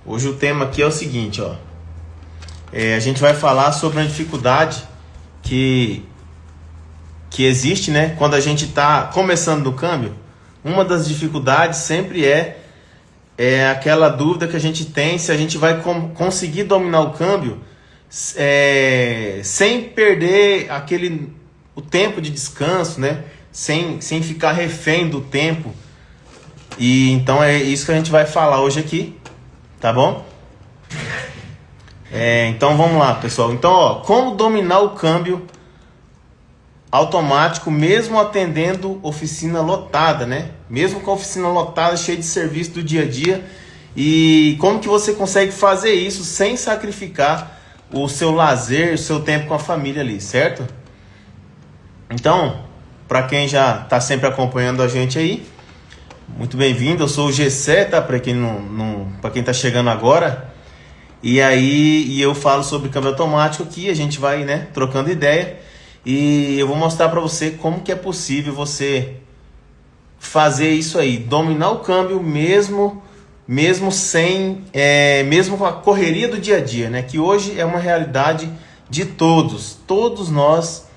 Hoje o tema aqui é o seguinte, ó. A gente vai falar sobre uma dificuldade que existe, né? Quando a gente está começando no câmbio, uma das dificuldades sempre é aquela dúvida que a gente tem se a gente vai conseguir dominar o câmbio sem perder o tempo de descanso, né? Sem ficar refém do tempo. E então é isso que a gente vai falar hoje aqui, tá bom? Então vamos lá, pessoal. Então, ó, como dominar o câmbio automático mesmo atendendo oficina lotada, né? Mesmo com a oficina lotada, cheia de serviço do dia a dia. E como que você consegue fazer isso sem sacrificar o seu lazer, o seu tempo com a família ali, certo? Então, para quem já está sempre acompanhando a gente aí, muito bem-vindo. Eu sou o Gessé, tá? Para quem para quem está chegando agora. E eu falo sobre câmbio automático aqui, a gente vai, né, trocando ideia. E eu vou mostrar para você como que é possível você fazer isso aí, dominar o câmbio mesmo sem, mesmo com a correria do dia a dia, né? Que hoje é uma realidade de todos nós.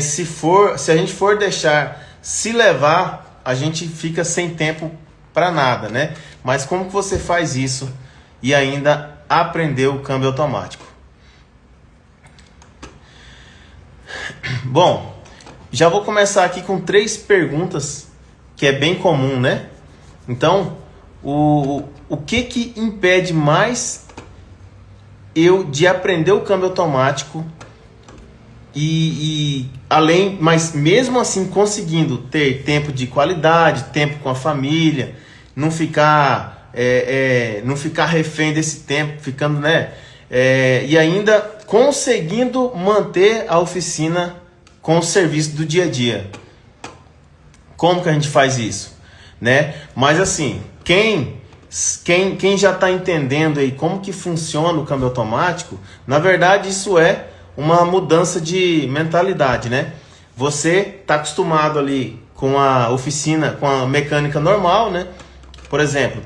Se a gente for deixar se levar, a gente fica sem tempo para nada, né? Mas como que você faz isso e ainda aprender o câmbio automático? Bom, já vou começar aqui com 3 perguntas que é bem comum, né? Então, o que impede mais eu de aprender o câmbio automático mas mesmo assim conseguindo ter tempo de qualidade, tempo com a família, não ficar refém desse tempo, ficando, né? E ainda conseguindo manter a oficina com o serviço do dia a dia. Como que a gente faz isso, né? Mas assim, quem já está entendendo aí como que funciona o câmbio automático, na verdade isso é uma mudança de mentalidade, né? Você está acostumado ali com a oficina, com a mecânica normal, né? Por exemplo,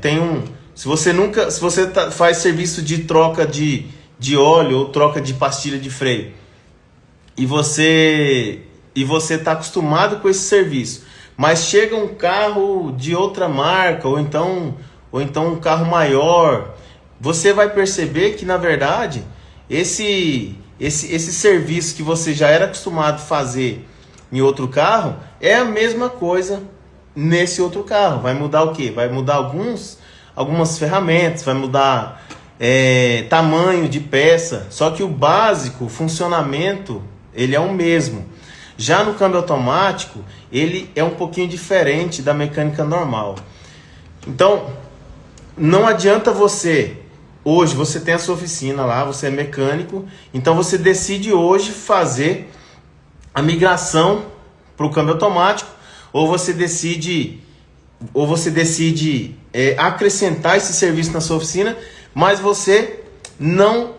se você faz serviço de troca de óleo ou troca de pastilha de freio e você está acostumado com esse serviço, mas chega um carro de outra marca ou então um carro maior, você vai perceber que na verdade esse serviço que você já era acostumado a fazer em outro carro é a mesma coisa nesse outro carro. Vai mudar o quê? Vai mudar algumas ferramentas, vai mudar tamanho de peça, só que o básico, o funcionamento, ele é o mesmo. Já no câmbio automático, ele é um pouquinho diferente da mecânica normal. Então, não adianta hoje você tem a sua oficina lá, você é mecânico, então você decide hoje fazer a migração para o câmbio automático, ou você decide acrescentar esse serviço na sua oficina, mas você não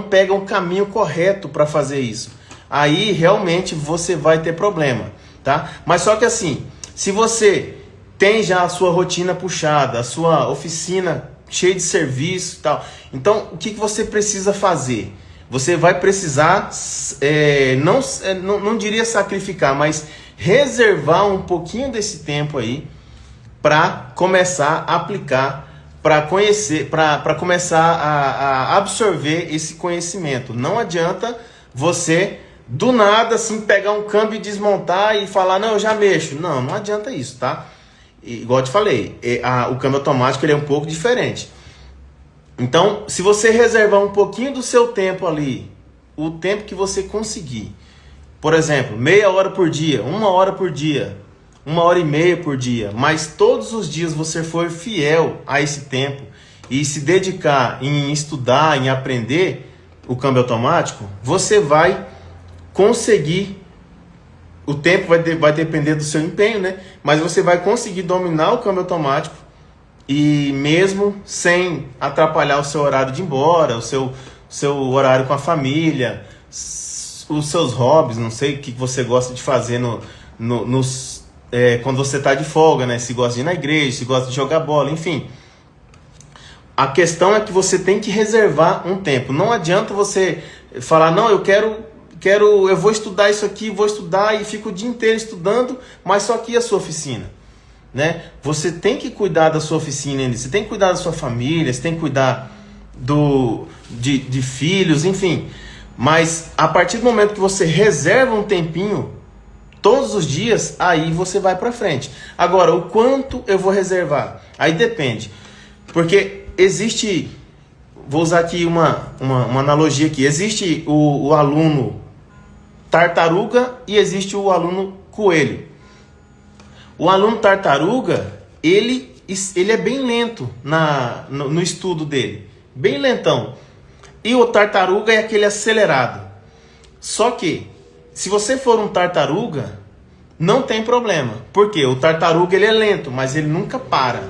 pega um caminho correto para fazer isso. Aí realmente você vai ter problema, tá? Mas só que assim, se você tem já a sua rotina puxada, a sua oficina cheia de serviço e tal, então o que você precisa fazer? Você vai precisar, não diria sacrificar, mas reservar um pouquinho desse tempo aí para começar a aplicar, para conhecer, para começar a absorver esse conhecimento. Não adianta você do nada assim pegar um câmbio e desmontar e falar, não, eu já mexo. Não adianta isso, tá? Igual eu te falei, o câmbio automático ele é um pouco diferente. Então, se você reservar um pouquinho do seu tempo ali, o tempo que você conseguir, por exemplo, meia hora por dia, 1 hora por dia, 1h30 por dia, mas todos os dias você for fiel a esse tempo e se dedicar em estudar, em aprender o câmbio automático, você vai conseguir. O tempo vai depender do seu empenho, né? Mas você vai conseguir dominar o câmbio automático e mesmo sem atrapalhar o seu horário de ir embora, o seu horário com a família, os seus hobbies, não sei o que você gosta de fazer quando você está de folga, né? Se gosta de ir na igreja, se gosta de jogar bola, enfim. A questão é que você tem que reservar um tempo. Não adianta você falar, não, eu vou estudar isso aqui, vou estudar e fico o dia inteiro estudando, mas só aqui a sua oficina, né? Você tem que cuidar da sua oficina, você tem que cuidar da sua família, você tem que cuidar de filhos, enfim. Mas a partir do momento que você reserva um tempinho todos os dias, aí você vai para frente. Agora, o quanto eu vou reservar? Aí depende. Porque existe, vou usar aqui uma analogia aqui, existe o aluno tartaruga e existe o aluno coelho. O aluno tartaruga, ele é bem lento no estudo dele, bem lentão. E o tartaruga é aquele acelerado. Só que, se você for um tartaruga, não tem problema. Porque o tartaruga ele é lento, mas ele nunca para.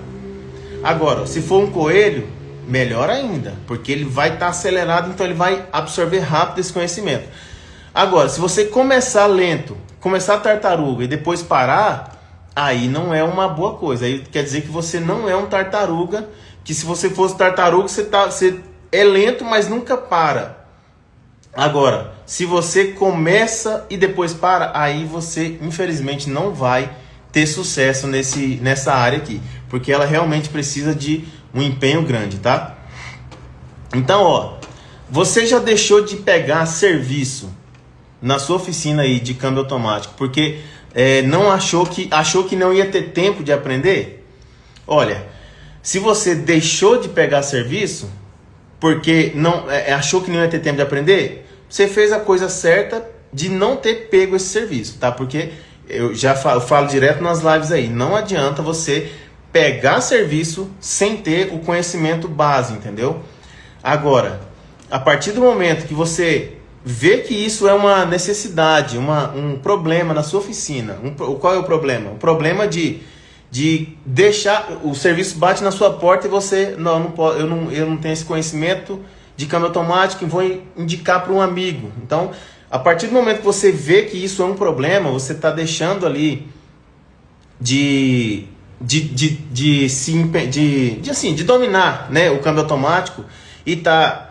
Agora, se for um coelho, melhor ainda. Porque ele vai estar acelerado, então ele vai absorver rápido esse conhecimento. Agora, se você começar lento, começar tartaruga e depois parar, aí não é uma boa coisa. Aí quer dizer que você não é um tartaruga, que se você fosse tartaruga, você é lento, mas nunca para. Agora, se você começa e depois para, aí você, infelizmente, não vai ter sucesso nessa área aqui. Porque ela realmente precisa de um empenho grande, tá? Então, ó, você já deixou de pegar serviço na sua oficina aí de câmbio automático porque não achou que não ia ter tempo de aprender? Olha, se você deixou de pegar serviço porque achou que não ia ter tempo de aprender, você fez a coisa certa de não ter pego esse serviço, tá? Porque eu falo direto nas lives aí, não adianta você pegar serviço sem ter o conhecimento base, entendeu? Agora, a partir do momento que você vê que isso é uma necessidade, um problema na sua oficina, qual é o problema? O problema de deixar o serviço bate na sua porta e você eu não tenho esse conhecimento de câmbio automático e vou indicar para um amigo. Então, a partir do momento que você vê que isso é um problema, você está deixando ali de dominar, né, o câmbio automático e tá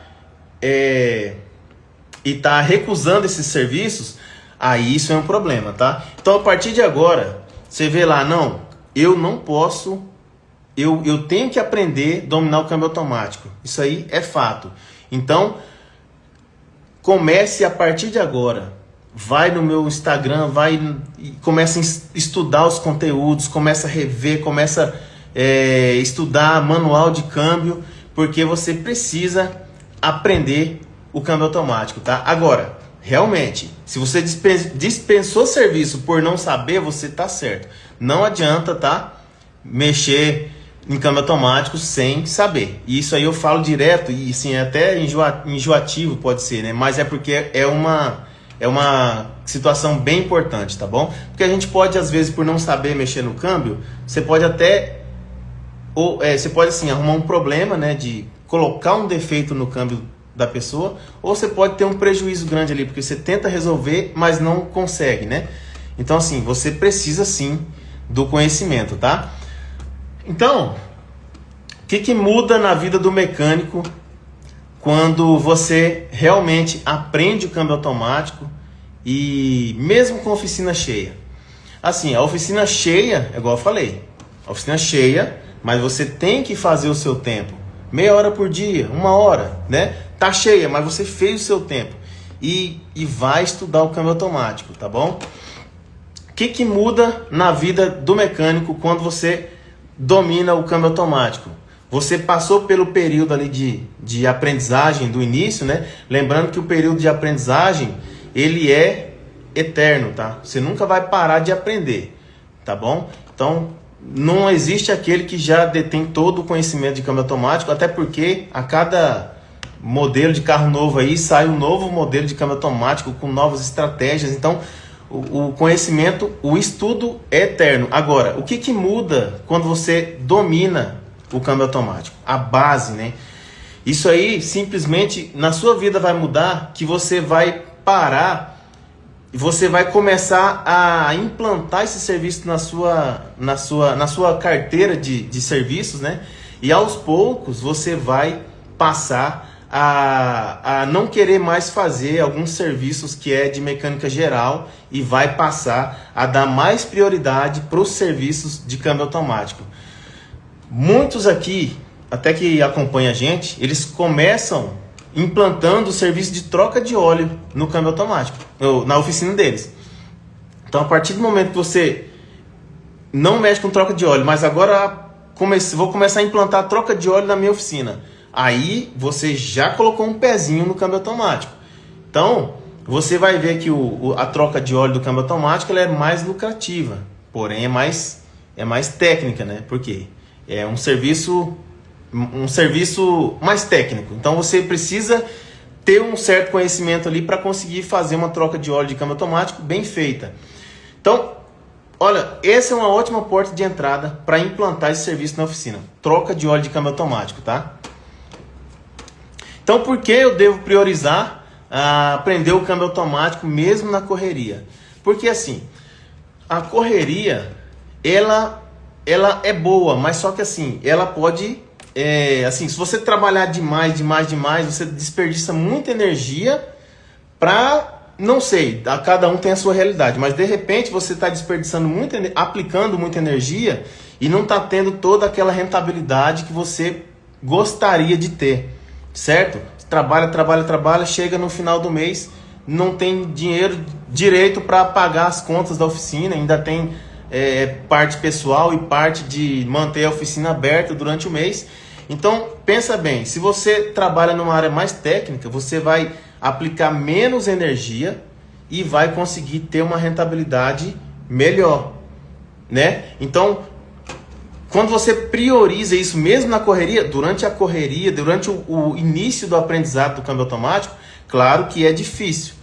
recusando esses serviços, aí isso é um problema, tá? Então, a partir de agora, você vê lá, não, eu não posso, eu tenho que aprender a dominar o câmbio automático. Isso aí é fato. Então, comece a partir de agora. Vai no meu Instagram, e começa a estudar os conteúdos, começa a rever, começa a estudar manual de câmbio, porque você precisa aprender o câmbio automático, tá? Agora, realmente, se você dispensou serviço por não saber, você tá certo. Não adianta, tá? Mexer em câmbio automático sem saber. E isso aí eu falo direto, e assim, é até enjoativo pode ser, né? Mas é porque é uma situação bem importante, tá bom? Porque a gente pode, às vezes, por não saber mexer no câmbio, você pode até você pode assim arrumar um problema, né, de colocar um defeito no câmbio da pessoa, ou você pode ter um prejuízo grande ali, porque você tenta resolver, mas não consegue, né? Então, assim, você precisa sim do conhecimento, tá? Então, o que muda na vida do mecânico quando você realmente aprende o câmbio automático e mesmo com a oficina cheia? Assim, a oficina cheia, igual eu falei, a oficina cheia, mas você tem que fazer o seu tempo. Meia hora por dia, 1 hora, né? Tá cheia, mas você fez o seu tempo. E vai estudar o câmbio automático, tá bom? O que muda na vida do mecânico quando você domina o câmbio automático? Você passou pelo período ali de aprendizagem do início, né? Lembrando que o período de aprendizagem, ele é eterno, tá? Você nunca vai parar de aprender, tá bom? Então, não existe aquele que já detém todo o conhecimento de câmbio automático, até porque a cada modelo de carro novo aí sai um novo modelo de câmbio automático com novas estratégias. Então, o conhecimento, o estudo é eterno. Agora, o que muda quando você domina o câmbio automático? A base, né? Isso aí simplesmente na sua vida vai mudar, que você vai parar e você vai começar a implantar esse serviço na sua carteira de serviços, né? E aos poucos você vai passar a não querer mais fazer alguns serviços que é de mecânica geral e vai passar a dar mais prioridade para os serviços de câmbio automático. Muitos aqui, até que acompanham a gente, eles começam implantando o serviço de troca de óleo no câmbio automático, na oficina deles. Então, a partir do momento que você não mexe com troca de óleo, mas agora vou começar a implantar a troca de óleo na minha oficina, aí você já colocou um pezinho no câmbio automático. Então, você vai ver que a troca de óleo do câmbio automático ela é mais lucrativa, porém é mais técnica, né? Porque é um serviço mais técnico. Então, você precisa ter um certo conhecimento ali para conseguir fazer uma troca de óleo de câmbio automático bem feita. Então, olha, essa é uma ótima porta de entrada para implantar esse serviço na oficina. Troca de óleo de câmbio automático, tá? Então, por que eu devo priorizar aprender o câmbio automático mesmo na correria? Porque assim, a correria, ela é boa, mas só que assim, ela pode, assim, se você trabalhar demais, você desperdiça muita energia para, não sei, cada um tem a sua realidade, mas de repente você está desperdiçando aplicando muita energia e não está tendo toda aquela rentabilidade que você gostaria de ter. Certo? Trabalha, chega no final do mês, não tem dinheiro direito para pagar as contas da oficina, ainda tem parte pessoal e parte de manter a oficina aberta durante o mês. Então, pensa bem, se você trabalha numa área mais técnica, você vai aplicar menos energia e vai conseguir ter uma rentabilidade melhor, né? Então, quando você prioriza isso mesmo na correria, durante o início do aprendizado do câmbio automático, claro que é difícil,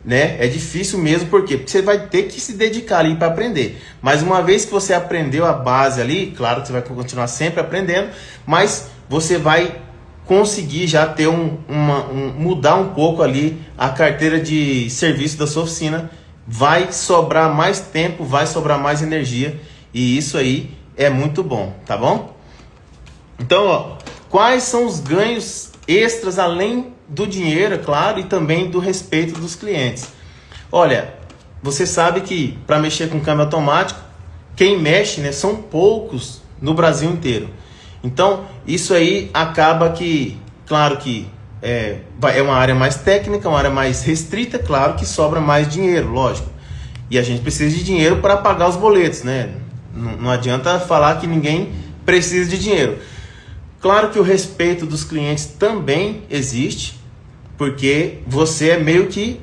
né? É difícil mesmo, por quê? Porque você vai ter que se dedicar ali para aprender. Mas uma vez que você aprendeu a base ali, claro que você vai continuar sempre aprendendo, mas você vai conseguir já ter mudar um pouco ali a carteira de serviço da sua oficina. Vai sobrar mais tempo, vai sobrar mais energia, e isso aí é muito bom, tá bom? Então, ó, quais são os ganhos extras além do dinheiro, é claro, e também do respeito dos clientes? Olha, você sabe que para mexer com câmbio automático, quem mexe, né, são poucos no Brasil inteiro. Então, isso aí acaba que, claro que é uma área mais técnica, uma área mais restrita, claro que sobra mais dinheiro, lógico. E a gente precisa de dinheiro para pagar os boletos, né? Não adianta falar que ninguém precisa de dinheiro. Claro que o respeito dos clientes também existe, porque você é meio que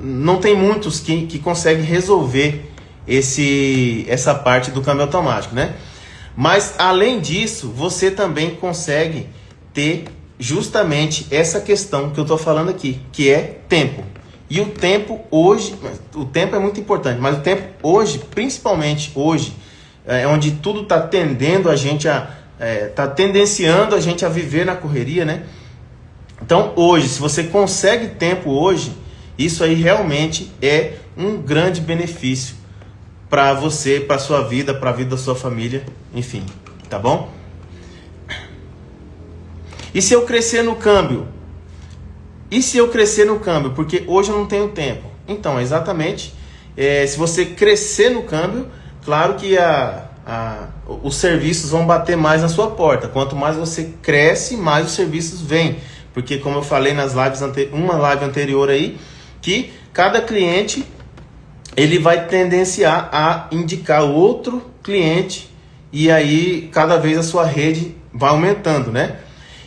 não tem muitos que conseguem resolver essa parte do câmbio automático, né? Mas além disso, você também consegue ter justamente essa questão que eu estou falando aqui, que é tempo. E o tempo hoje, o tempo é muito importante, mas o tempo hoje, principalmente hoje, é onde tudo está tendendo a gente está tendenciando a gente a viver na correria, né? Então hoje, se você consegue tempo hoje, isso aí realmente é um grande benefício para você, para sua vida, para a vida da sua família, enfim, tá bom? E se eu crescer no câmbio? Porque hoje eu não tenho tempo. Então, exatamente, se você crescer no câmbio, claro que os serviços vão bater mais na sua porta. Quanto mais você cresce, mais os serviços vêm. Porque, como eu falei nas lives uma live anterior aí, que cada cliente ele vai tendenciar a indicar outro cliente, e aí cada vez a sua rede vai aumentando, né?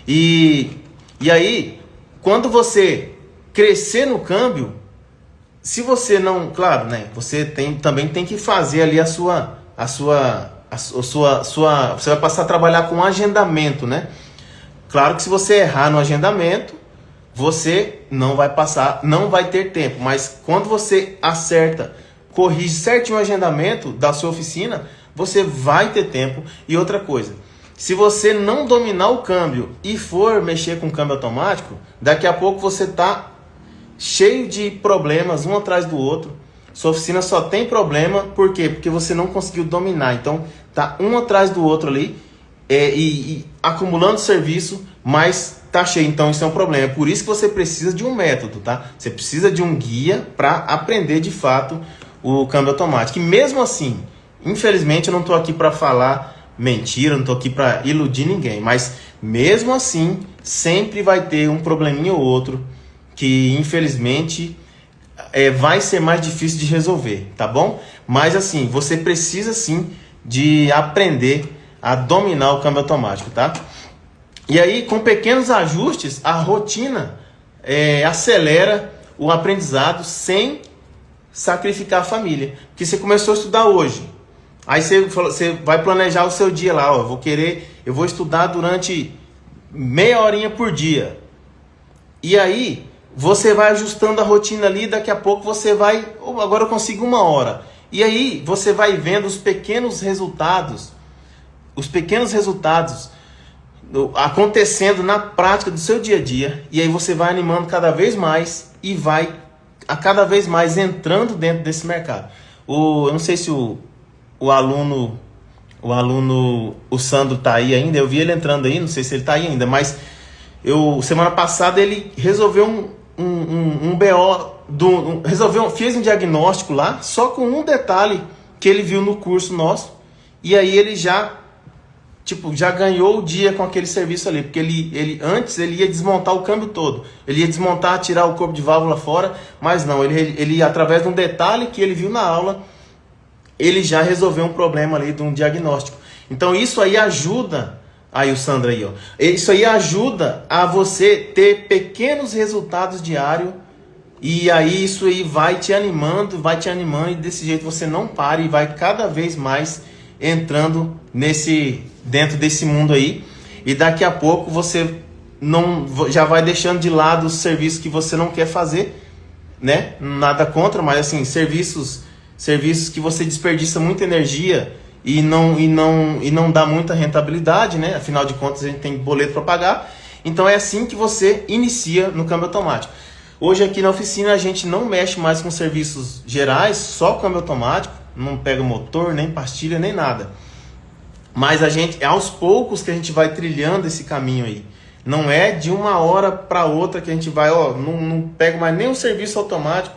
E aí, quando você crescer no câmbio, se você não, claro, né? Você também tem que fazer ali você vai passar a trabalhar com agendamento, né? Claro que se você errar no agendamento, você não vai ter tempo. Mas quando você corrige certinho o agendamento da sua oficina, você vai ter tempo. E outra coisa, se você não dominar o câmbio e for mexer com o câmbio automático, daqui a pouco você está cheio de problemas, um atrás do outro. Sua oficina só tem problema, por quê? Porque você não conseguiu dominar. Então, tá um atrás do outro ali, e acumulando serviço, mas tá cheio. Então isso é um problema. É por isso que você precisa de um método, tá? Você precisa de um guia para aprender de fato o câmbio automático. E mesmo assim, infelizmente eu não estou aqui para falar mentira, não estou aqui para iludir ninguém, mas mesmo assim sempre vai ter um probleminha ou outro que infelizmente vai ser mais difícil de resolver, tá bom? Mas assim, você precisa sim de aprender a dominar o câmbio automático, tá? E aí, com pequenos ajustes, a rotina acelera o aprendizado sem sacrificar a família. Porque você começou a estudar hoje, aí você vai planejar o seu dia lá, ó, eu vou estudar durante meia horinha por dia. E aí, você vai ajustando a rotina ali, daqui a pouco você vai, agora eu consigo 1 hora. E aí, você vai vendo os pequenos resultados acontecendo na prática do seu dia a dia, e aí você vai animando cada vez mais e vai cada vez mais entrando dentro desse mercado. Eu não sei se o aluno, o Sandro tá aí ainda, eu vi ele entrando aí, não sei se ele tá aí ainda, mas semana passada ele resolveu um BO, fez um diagnóstico lá, só com um detalhe que ele viu no curso nosso, e aí ele já ganhou o dia com aquele serviço ali, porque antes ele ia desmontar o câmbio todo, ele ia desmontar, tirar o corpo de válvula fora, mas não, ele através de um detalhe que ele viu na aula, ele já resolveu um problema ali de um diagnóstico. Então isso aí ajuda, aí o Sandro aí, ó, isso aí ajuda a você ter pequenos resultados diários, e aí isso aí vai te animando, e desse jeito você não para e vai cada vez mais entrando dentro desse mundo aí, e daqui a pouco você já vai deixando de lado os serviços que você não quer fazer, né? Nada contra, mas assim, serviços que você desperdiça muita energia e não dá muita rentabilidade, né? Afinal de contas a gente tem boleto para pagar. Então é assim que você inicia no câmbio automático. Hoje aqui na oficina a gente não mexe mais com serviços gerais, só câmbio automático, não pega motor, nem pastilha, nem nada. Mas é aos poucos que a gente vai trilhando esse caminho aí. Não é de 1 hora para outra que a gente vai, não pega mais nem um serviço automático,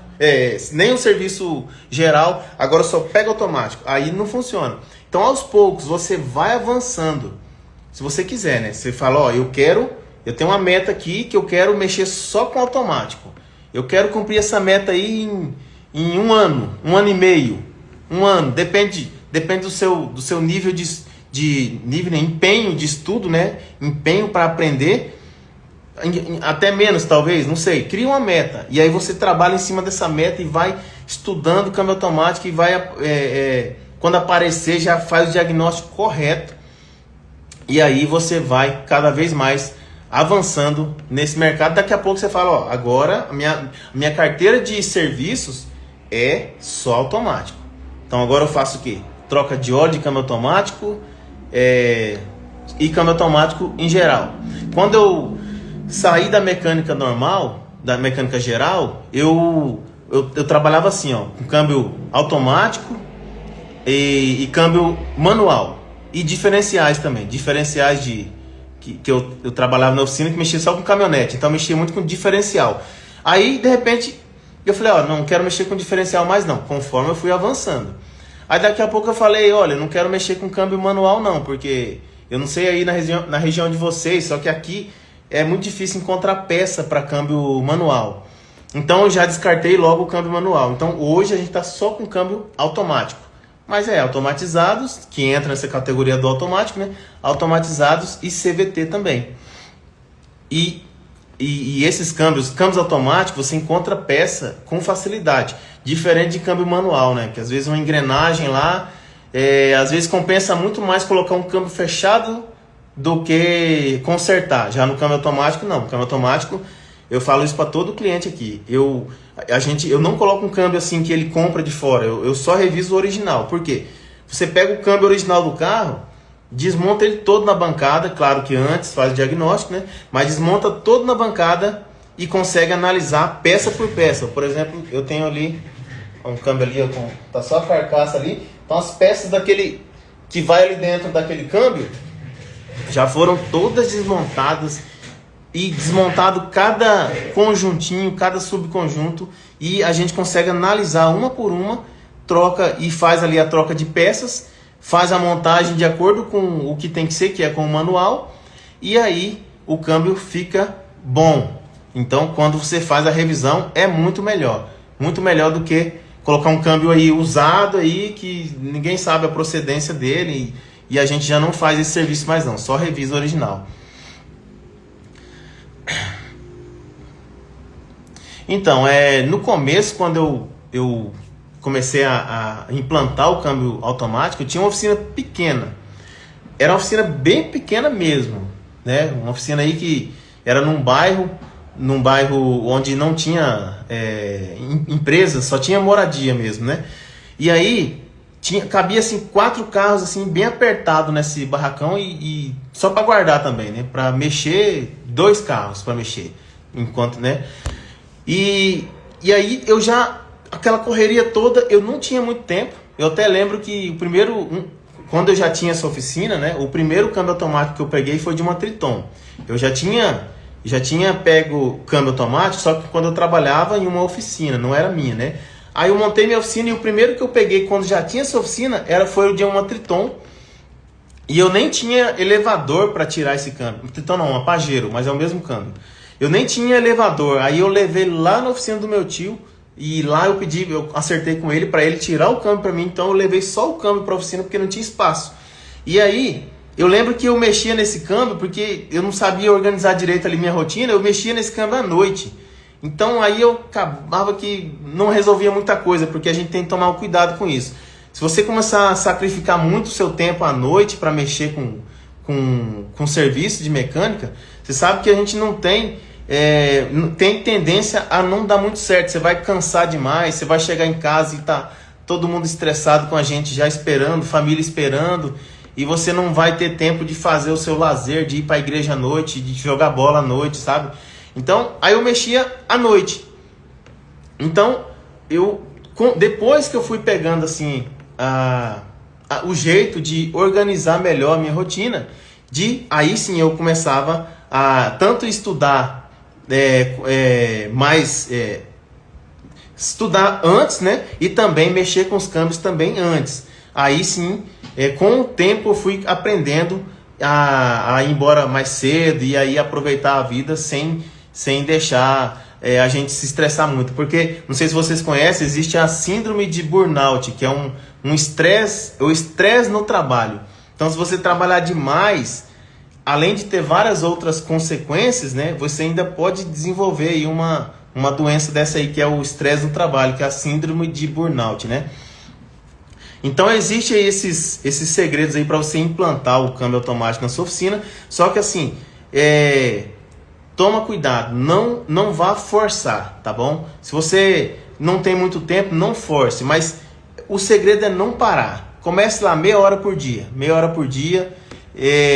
nem um serviço geral, agora só pega automático. Aí não funciona. Então aos poucos você vai avançando. Se você quiser, né? Você fala, eu tenho uma meta aqui que eu quero mexer só com automático. Eu quero cumprir essa meta aí em 1 ano, 1 ano e meio, 1 ano. Depende do seu nível empenho de estudo, né? Empenho para aprender, até menos talvez, não sei. Cria uma meta e aí você trabalha em cima dessa meta e vai estudando o câmbio automático e vai, quando aparecer, já faz o diagnóstico correto, e aí você vai cada vez mais avançando nesse mercado. Daqui a pouco você fala, agora a minha carteira de serviços é só automático. Então agora eu faço o quê? Troca de óleo de câmbio automático e câmbio automático em geral. Quando eu saí da mecânica normal, da mecânica geral, eu trabalhava assim, com câmbio automático e câmbio manual, e diferenciais também, diferenciais que eu trabalhava na oficina, que mexia só com caminhonete, então eu mexia muito com diferencial. Aí de repente eu falei, não quero mexer com diferencial mais não, conforme eu fui avançando. Aí daqui a pouco eu falei, olha, eu não quero mexer com câmbio manual não, porque eu não sei aí na região de vocês, só que aqui é muito difícil encontrar peça para câmbio manual. Então eu já descartei logo o câmbio manual. Então hoje a gente está só com câmbio automático. Mas automatizados, que entra nessa categoria do automático, né? Automatizados e CVT também. E esses câmbios automáticos, você encontra peça com facilidade, diferente de câmbio manual, né? Que às vezes uma engrenagem lá, às vezes compensa muito mais colocar um câmbio fechado do que consertar. Já no câmbio automático, não. No câmbio automático, eu falo isso para todo cliente aqui. Eu não coloco um câmbio assim que ele compra de fora, eu só reviso o original. Por quê? Você pega o câmbio original do carro, desmonta ele todo na bancada, claro que antes faz o diagnóstico, né? Mas desmonta todo na bancada e consegue analisar peça por peça. Por exemplo, eu tenho ali um câmbio ali, tá só a carcaça ali, então as peças que vai ali dentro daquele câmbio, já foram todas desmontadas e desmontado cada conjuntinho, cada subconjunto, e a gente consegue analisar uma por uma, troca e faz ali a troca de peças, faz a montagem de acordo com o que tem que ser, que é com o manual, e aí o câmbio fica bom. Então, quando você faz a revisão, é muito melhor do que colocar um câmbio aí usado aí que ninguém sabe a procedência dele, e a gente já não faz esse serviço mais não, só revisa o original. Então, no começo, quando eu comecei a implantar o câmbio automático, eu tinha uma oficina pequena. Era uma oficina bem pequena mesmo, né? Uma oficina aí que era num bairro onde não tinha empresas, só tinha moradia mesmo, né? E aí cabia assim 4 carros assim bem apertado nesse barracão, e só para guardar também, né? Para mexer, 2 carros para mexer, enquanto, né? E aí aquela correria toda, eu não tinha muito tempo. Eu até lembro que quando eu já tinha essa oficina, né? O primeiro câmbio automático que eu peguei foi de uma Triton. Eu já tinha pego câmbio automático, só que quando eu trabalhava em uma oficina, não era minha, né? Aí eu montei minha oficina, e o primeiro que eu peguei quando já tinha essa oficina foi o de uma Triton. E eu nem tinha elevador para tirar esse câmbio. Triton não, uma Pajero, mas é o mesmo câmbio. Eu nem tinha elevador. Aí eu levei lá na oficina do meu tio, e lá eu acertei com ele para ele tirar o câmbio para mim. Então eu levei só o câmbio para a oficina porque não tinha espaço. E aí eu lembro que eu mexia nesse câmbio porque eu não sabia organizar direito ali minha rotina. Eu mexia nesse câmbio à noite. Então aí eu acabava que não resolvia muita coisa, porque a gente tem que tomar um cuidado com isso. Se você começar a sacrificar muito o seu tempo à noite para mexer com serviço de mecânica, você sabe que a gente não tem tendência a não dar muito certo. Você vai cansar demais, você vai chegar em casa e tá todo mundo estressado com a gente já esperando, família esperando, e você não vai ter tempo de fazer o seu lazer, de ir para a igreja à noite, de jogar bola à noite, sabe? Então, aí eu mexia à noite. Então, depois que eu fui pegando assim o jeito de organizar melhor a minha rotina, aí sim eu começava a tanto estudar estudar antes, né? E também mexer com os câmbios também antes. Aí sim, com o tempo eu fui aprendendo a ir embora mais cedo e aí aproveitar a vida sem deixar a gente se estressar muito. Porque, não sei se vocês conhecem, existe a síndrome de burnout, que é um estresse, o estresse no trabalho. Então, se você trabalhar demais, além de ter várias outras consequências, né, você ainda pode desenvolver aí uma doença dessa aí, que é o estresse no trabalho, que é a síndrome de burnout, né? Então existem esses segredos aí para você implantar o câmbio automático na sua oficina. Só que assim, toma cuidado, não vá forçar, tá bom? Se você não tem muito tempo, não force, mas o segredo é não parar. Comece lá meia hora por dia,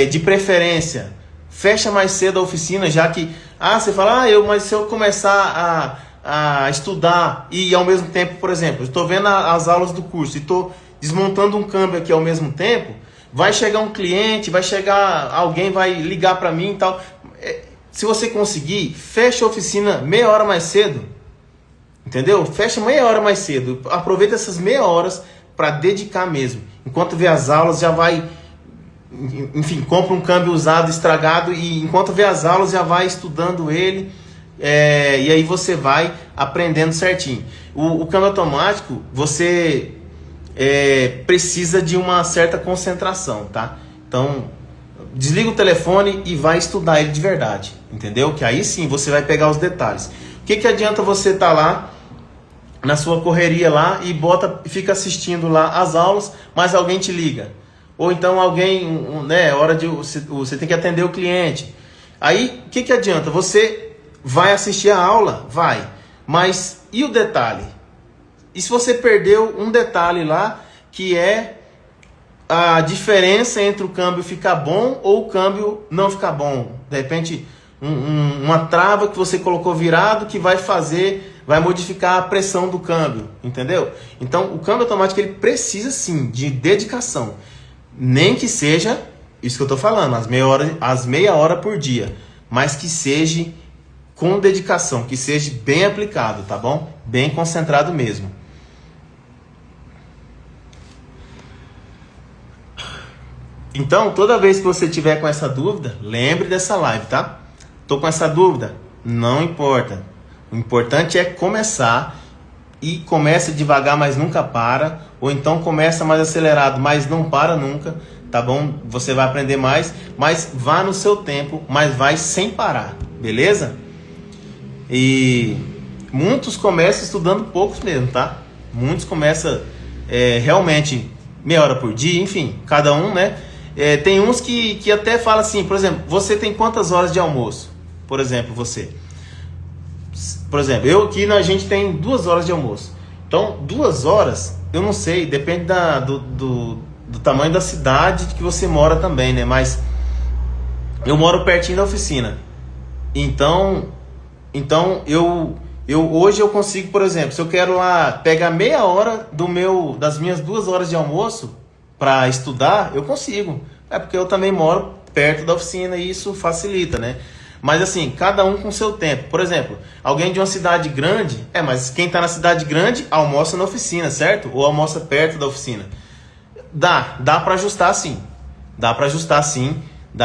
de preferência. Fecha mais cedo a oficina, já que você fala, mas se eu começar a estudar e ao mesmo tempo, por exemplo, eu estou vendo as aulas do curso e estou desmontando um câmbio aqui ao mesmo tempo, vai chegar um cliente, alguém vai ligar para mim e tal. Se você conseguir, fecha a oficina meia hora mais cedo, entendeu? Fecha meia hora mais cedo, aproveita essas meia horas para dedicar mesmo. Enquanto vê as aulas, já vai, enfim, compra um câmbio usado, estragado, e enquanto vê as aulas já vai estudando ele, e aí você vai aprendendo certinho. O câmbio automático, você precisa de uma certa concentração, tá? Então, desliga o telefone e vai estudar ele de verdade, entendeu? Que aí sim você vai pegar os detalhes. O que adianta você estar lá na sua correria lá e fica assistindo lá as aulas, mas alguém te liga? Ou então alguém, hora de você tem que atender o cliente. Aí, o que adianta? Você vai assistir a aula? Vai. Mas e o detalhe? E se você perdeu um detalhe lá, que é a diferença entre o câmbio ficar bom ou o câmbio não ficar bom? De repente, uma trava que você colocou virado que vai modificar a pressão do câmbio, entendeu? Então, o câmbio automático ele precisa sim de dedicação. Nem que seja isso que eu tô falando, as meia hora por dia, mas que seja com dedicação, que seja bem aplicado, tá bom? Bem concentrado mesmo. Então, toda vez que você tiver com essa dúvida, lembre dessa live, tá? Tô com essa dúvida? Não importa. O importante é começar, e começa devagar, mas nunca para, ou então começa mais acelerado, mas não para nunca, tá bom? Você vai aprender mais, mas vá no seu tempo, mas vai sem parar, beleza? E muitos começam estudando poucos mesmo, tá? Muitos começam realmente meia hora por dia, enfim, cada um, né? Tem uns que até falam assim, por exemplo, você tem quantas horas de almoço? Por exemplo, eu aqui, a gente tem 2 horas de almoço. Então, 2 horas, eu não sei, depende do tamanho da cidade que você mora também, né? Mas eu moro pertinho da oficina. Então eu hoje eu consigo, por exemplo, se eu quero lá pegar meia hora das minhas 2 horas de almoço para estudar, eu consigo. É porque eu também moro perto da oficina e isso facilita, né? Mas assim, cada um com seu tempo. Por exemplo, alguém de uma cidade grande, mas quem está na cidade grande almoça na oficina, certo? Ou almoça perto da oficina. Dá para ajustar sim. Dá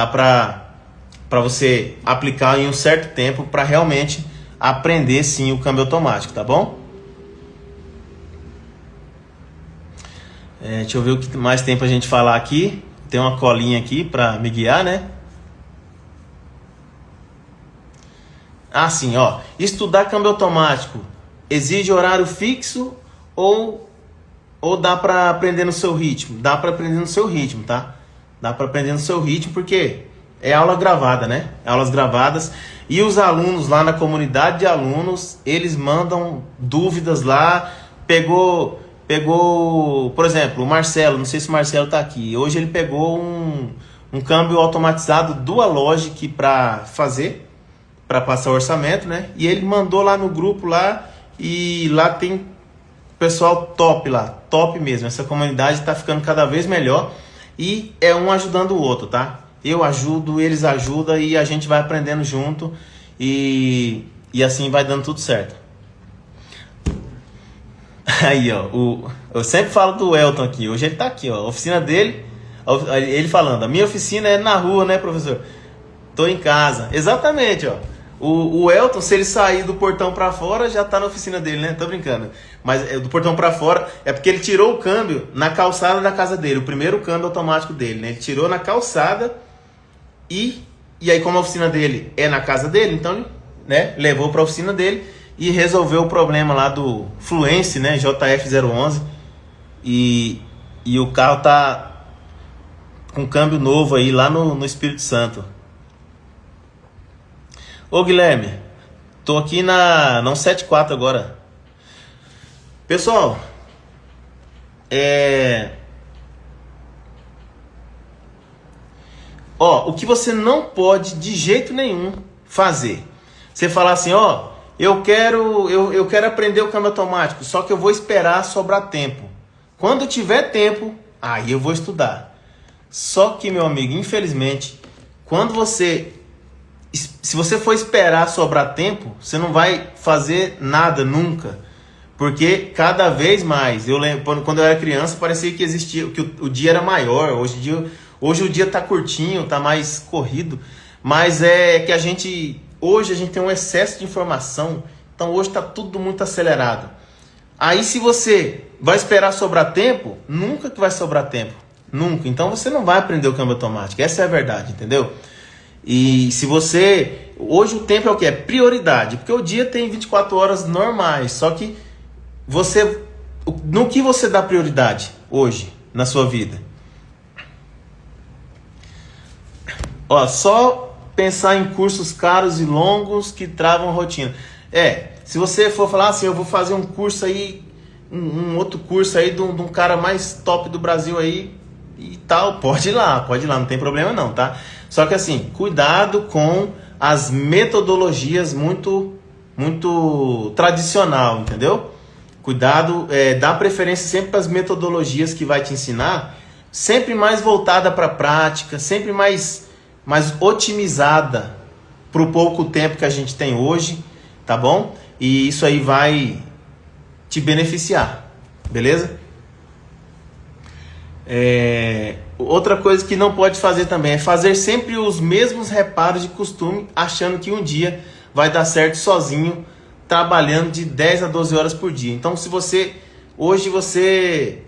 para você aplicar em um certo tempo para realmente aprender sim o câmbio automático, tá bom? Deixa eu ver o que mais tem pra gente falar aqui. Tem uma colinha aqui para me guiar, né? Ah, sim, ó. Estudar câmbio automático exige horário fixo ou dá para aprender no seu ritmo? Dá para aprender no seu ritmo, tá? Dá para aprender no seu ritmo porque é aula gravada, né? Aulas gravadas. E os alunos lá na comunidade de alunos, eles mandam dúvidas lá. Pegou, por exemplo, o Marcelo, não sei se o Marcelo tá aqui. Hoje ele pegou um câmbio automatizado Dual Logic para passar o orçamento, né? E ele mandou lá no grupo lá, e lá tem pessoal top lá, top mesmo. Essa comunidade tá ficando cada vez melhor e é um ajudando o outro, tá? Eu ajudo, eles ajudam e a gente vai aprendendo junto e assim vai dando tudo certo. Aí, ó, eu sempre falo do Elton aqui. Hoje ele tá aqui, ó, a oficina dele, ele falando, a minha oficina é na rua, né, professor? Tô em casa. Exatamente, ó. O Elton, se ele sair do portão pra fora, já tá na oficina dele, né? Tô brincando. Mas do portão pra fora é porque ele tirou o câmbio na calçada da casa dele. O primeiro câmbio automático dele, né? Ele tirou na calçada e aí como a oficina dele é na casa dele, então ele, né, levou pra oficina dele e resolveu o problema lá do Fluence, né? JF011. E o carro tá com câmbio novo aí lá no Espírito Santo. Ô Guilherme, tô aqui na 174 agora. Pessoal, o que você não pode de jeito nenhum fazer, você falar assim, eu quero aprender o câmbio automático, só que eu vou esperar sobrar tempo. Quando tiver tempo, aí eu vou estudar. Só que, meu amigo, infelizmente, se você for esperar sobrar tempo, você não vai fazer nada nunca. Porque cada vez mais, eu lembro, quando eu era criança, parecia que existia, que o dia era maior. Hoje o dia tá curtinho, tá mais corrido. Mas é que hoje a gente tem um excesso de informação. Então hoje tá tudo muito acelerado. Aí se você vai esperar sobrar tempo, nunca que vai sobrar tempo. Nunca. Então você não vai aprender o câmbio automático. Essa é a verdade, entendeu? E se você... Hoje o tempo é o que? É prioridade. Porque o dia tem 24 horas normais. Só que no que você dá prioridade hoje na sua vida? Só pensar em cursos caros e longos que travam rotina. Se você for falar assim, eu vou fazer um curso aí, um outro curso aí de um cara mais top do Brasil aí e tal, pode ir lá, não tem problema não, tá? Só que assim, cuidado com as metodologias muito tradicional, entendeu? Cuidado, dá preferência sempre para as metodologias que vai te ensinar sempre mais voltada para a prática, sempre mais otimizada para o pouco tempo que a gente tem hoje, tá bom? E isso aí vai te beneficiar, beleza? Outra coisa que não pode fazer também é fazer sempre os mesmos reparos de costume, achando que um dia vai dar certo sozinho, trabalhando de 10 a 12 horas por dia. Então, se hoje você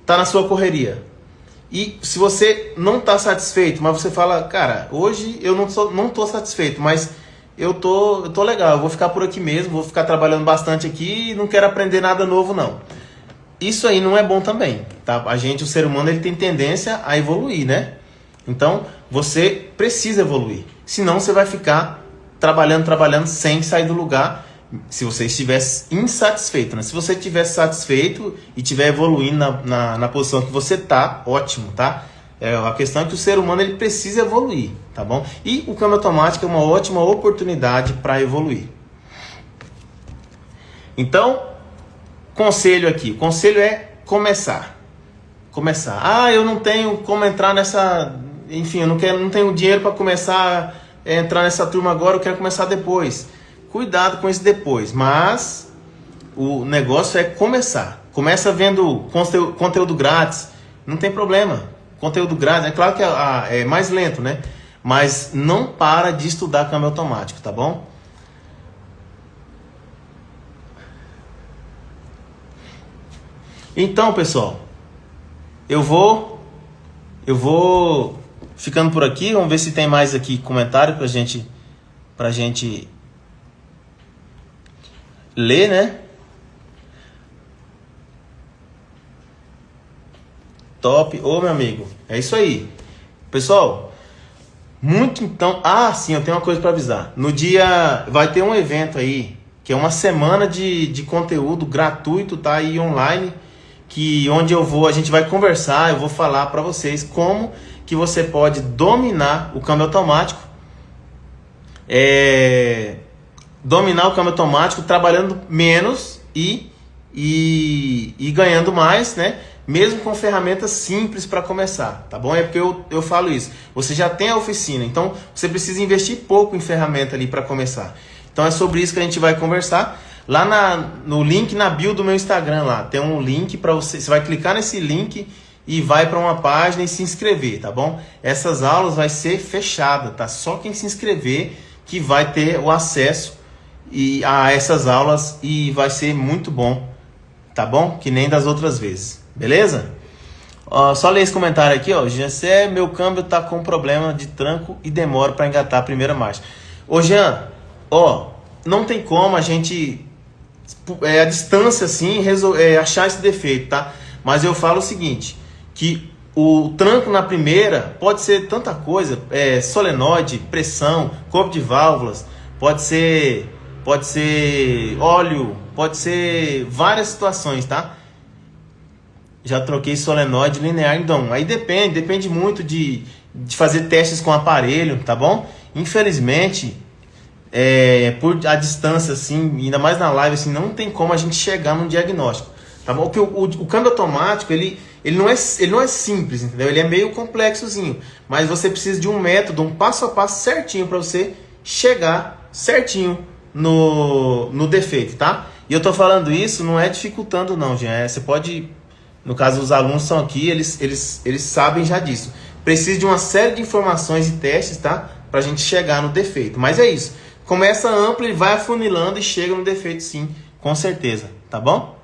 tá na sua correria, e se você não está satisfeito, mas você fala, cara, hoje eu não tô satisfeito, mas eu tô legal, eu vou ficar por aqui mesmo, vou ficar trabalhando bastante aqui e não quero aprender nada novo não. Isso aí não é bom também, tá? O ser humano, ele tem tendência a evoluir, né? Então, você precisa evoluir. Senão você vai ficar trabalhando sem sair do lugar, se você estivesse insatisfeito, né? Se você estiver satisfeito e estiver evoluindo na posição que você tá, ótimo, tá? A questão é que o ser humano, ele precisa evoluir, tá bom? E o câmbio automático é uma ótima oportunidade para evoluir. Então, conselho aqui. Conselho é começar. Eu não tenho como entrar nessa... Enfim, eu não tenho dinheiro para começar a entrar nessa turma agora, eu quero começar depois. Cuidado com isso depois, mas o negócio é começar. Começa vendo conteúdo grátis, não tem problema. Conteúdo grátis, é claro que é mais lento, né? Mas não para de estudar câmbio automático, tá bom? Então, pessoal, eu vou ficando por aqui. Vamos ver se tem mais aqui comentário pra gente ler, né? Top. Ô, meu amigo, é isso aí. Pessoal, então... sim, eu tenho uma coisa para avisar. No dia... Vai ter um evento aí, que é uma semana de conteúdo gratuito, tá? Aí online, onde a gente vai conversar, eu vou falar para vocês como que você pode dominar o câmbio automático. Dominar o câmbio automático trabalhando menos e ganhando mais, né? Mesmo com ferramentas simples para começar, tá bom? É porque eu falo isso. Você já tem a oficina, então você precisa investir pouco em ferramenta ali para começar. Então é sobre isso que a gente vai conversar. Lá no link na bio do meu Instagram, lá tem um link para você. Você vai clicar nesse link e vai para uma página e se inscrever, tá bom? Essas aulas vai ser fechada, tá? Só quem se inscrever que vai ter o acesso a essas aulas e vai ser muito bom, tá bom? Que nem das outras vezes, beleza? Só ler esse comentário aqui, ó. Gessé, meu câmbio tá com problema de tranco e demora para engatar a primeira marcha. Ô Jean, não tem como a gente a distância assim achar esse defeito, tá? Mas eu falo o seguinte, que o tranco na primeira pode ser tanta coisa, solenoide, pressão, corpo de válvulas, pode ser óleo, pode ser várias situações, tá? Já troquei solenoide linear em DOM. Aí depende muito de fazer testes com aparelho, tá bom? Infelizmente, por a distância assim, ainda mais na live assim, não tem como a gente chegar num diagnóstico, tá bom? Porque o câmbio automático, ele não é simples, entendeu? Ele é meio complexozinho, mas você precisa de um método, um passo a passo certinho para você chegar certinho no defeito, tá? E eu tô falando isso, não é dificultando não, gente. Você pode, no caso os alunos estão aqui, eles sabem já disso. Precisa de uma série de informações e testes, tá? Pra gente chegar no defeito. Mas é isso. Começa amplo e vai afunilando e chega no defeito sim, com certeza, tá bom?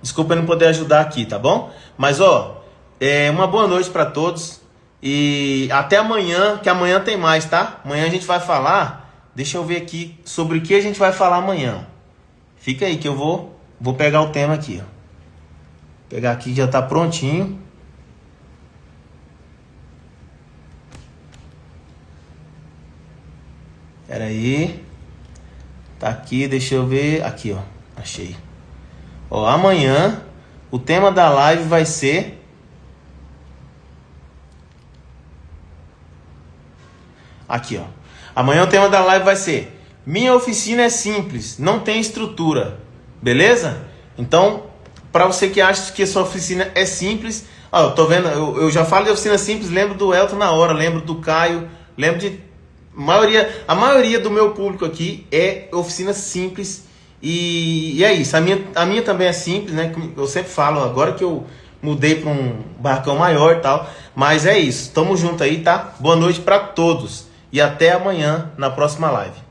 Desculpa eu não poder ajudar aqui, tá bom? Mas uma boa noite para todos e até amanhã, que amanhã tem mais, tá? Amanhã a gente vai falar, deixa eu ver aqui sobre o que a gente vai falar amanhã. Fica aí que eu vou pegar o tema aqui, ó. Pegar aqui, já tá prontinho. Pera aí. Tá aqui, deixa eu ver. Aqui, ó. Achei. Amanhã o tema da live vai ser... Aqui, ó. Amanhã o tema da live vai ser: minha oficina é simples, não tem estrutura. Beleza? Então, Para você que acha que a sua oficina é simples, ó, eu tô vendo, eu já falo de oficina simples, lembro do Elton na hora, lembro do Caio, lembro de a maioria do meu público aqui é oficina simples e é isso. A minha também é simples, né? Eu sempre falo, agora que eu mudei para um barracão maior e tal, mas é isso. Tamo junto aí, tá? Boa noite para todos e até amanhã na próxima live.